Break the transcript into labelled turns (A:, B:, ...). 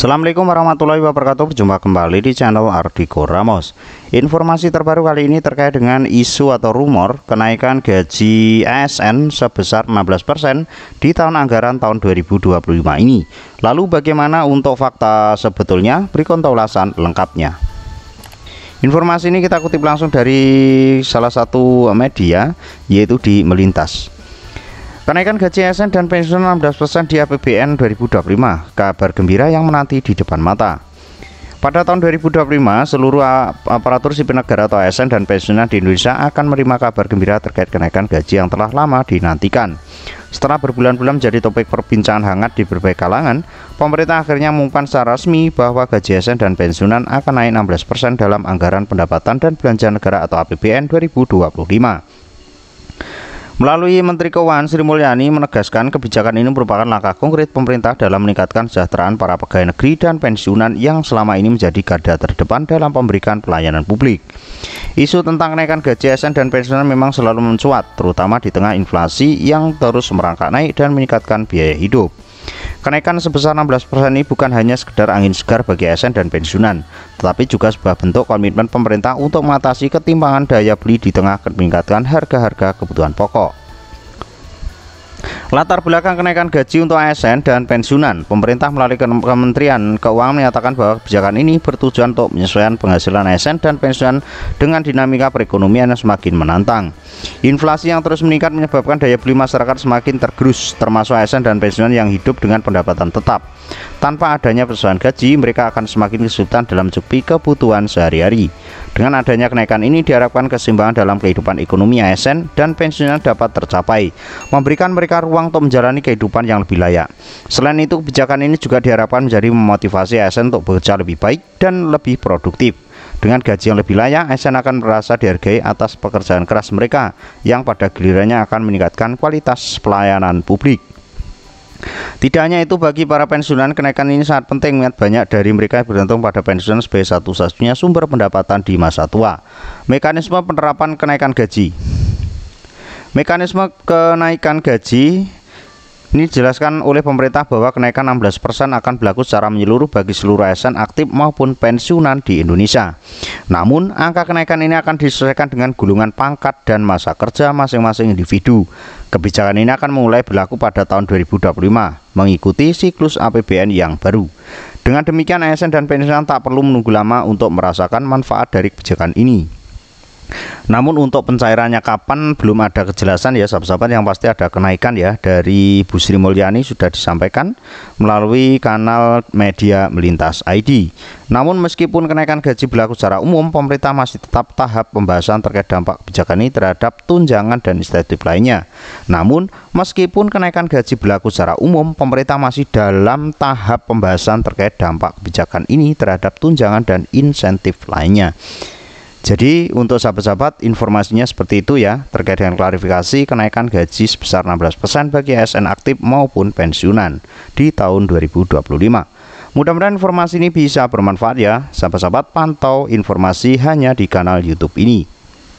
A: Assalamualaikum warahmatullahi wabarakatuh. Berjumpa kembali di channel Ardhiko Ramos. Informasi terbaru kali ini terkait dengan isu atau rumor kenaikan gaji ASN sebesar 16% di tahun anggaran tahun 2025 ini. Lalu bagaimana untuk fakta sebetulnya? Berikut ulasan lengkapnya. Informasi ini kita kutip langsung dari salah satu media, yaitu di Melintas. Kenaikan gaji ASN dan pensiun 16% di APBN 2025, kabar gembira yang menanti di depan mata. Pada tahun 2025, seluruh aparatur sipil negara atau ASN dan pensiunan di Indonesia akan menerima kabar gembira terkait kenaikan gaji yang telah lama dinantikan. Setelah berbulan-bulan menjadi topik perbincangan hangat di berbagai kalangan, pemerintah akhirnya mengumumkan secara resmi bahwa gaji ASN dan pensiunan akan naik 16% dalam anggaran pendapatan dan belanja negara atau APBN 2025. Melalui Menteri Keuangan Sri Mulyani menegaskan kebijakan ini merupakan langkah konkret pemerintah dalam meningkatkan kesejahteraan para pegawai negeri dan pensiunan yang selama ini menjadi garda terdepan dalam memberikan pelayanan publik. Isu tentang kenaikan gaji ASN dan pensiunan memang selalu mencuat, terutama di tengah inflasi yang terus merangkak naik dan meningkatkan biaya hidup. Kenaikan sebesar 16% ini bukan hanya sekedar angin segar bagi ASN dan pensiunan, tetapi juga sebuah bentuk komitmen pemerintah untuk mengatasi ketimpangan daya beli di tengah meningkatkan harga-harga kebutuhan pokok. Latar belakang kenaikan gaji untuk ASN dan pensiunan, pemerintah melalui Kementerian Keuangan menyatakan bahwa kebijakan ini bertujuan untuk menyesuaikan penghasilan ASN dan pensiunan dengan dinamika perekonomian yang semakin menantang. Inflasi yang terus meningkat menyebabkan daya beli masyarakat semakin tergerus, termasuk ASN dan pensiunan yang hidup dengan pendapatan tetap. Tanpa adanya penyesuaian gaji, mereka akan semakin kesulitan dalam mencukupi kebutuhan sehari-hari. Dengan adanya kenaikan ini diharapkan keseimbangan dalam kehidupan ekonomi ASN dan pensiunan dapat tercapai, memberikan mereka ruang untuk menjalani kehidupan yang lebih layak. Selain itu, kebijakan ini juga diharapkan menjadi memotivasi ASN untuk bekerja lebih baik dan lebih produktif. Dengan gaji yang lebih layak, ASN akan merasa dihargai atas pekerjaan keras mereka yang pada gilirannya akan meningkatkan kualitas pelayanan publik. Tidak hanya itu, bagi para pensiunan, kenaikan ini sangat penting mengingat banyak dari mereka bergantung pada pensiunan sebagai satu-satunya sumber pendapatan di masa tua. Mekanisme penerapan kenaikan gaji. Mekanisme kenaikan gaji ini dijelaskan oleh pemerintah bahwa kenaikan 16% akan berlaku secara menyeluruh bagi seluruh ASN aktif maupun pensiunan di Indonesia. Namun, angka kenaikan ini akan disesuaikan dengan gulungan pangkat dan masa kerja masing-masing individu. Kebijakan ini akan mulai berlaku pada tahun 2025, mengikuti siklus APBN yang baru. Dengan demikian, ASN dan pensiunan tak perlu menunggu lama untuk merasakan manfaat dari kebijakan ini. Namun untuk pencairannya kapan belum ada kejelasan ya sahabat-sahabat. Yang pasti ada kenaikan ya, dari Bu Sri Mulyani sudah disampaikan melalui kanal media Melintas ID. Namun meskipun kenaikan gaji berlaku secara umum, pemerintah masih tetap tahap pembahasan terkait dampak kebijakan ini terhadap tunjangan dan insentif lainnya. Namun meskipun kenaikan gaji berlaku secara umum, pemerintah masih dalam tahap pembahasan terkait dampak kebijakan ini terhadap tunjangan dan insentif lainnya. Jadi untuk sahabat-sahabat, informasinya seperti itu ya terkait dengan klarifikasi kenaikan gaji sebesar 16% bagi ASN aktif maupun pensiunan di tahun 2025. Mudah-mudahan informasi ini bisa bermanfaat ya sahabat-sahabat. Pantau informasi hanya di kanal YouTube ini.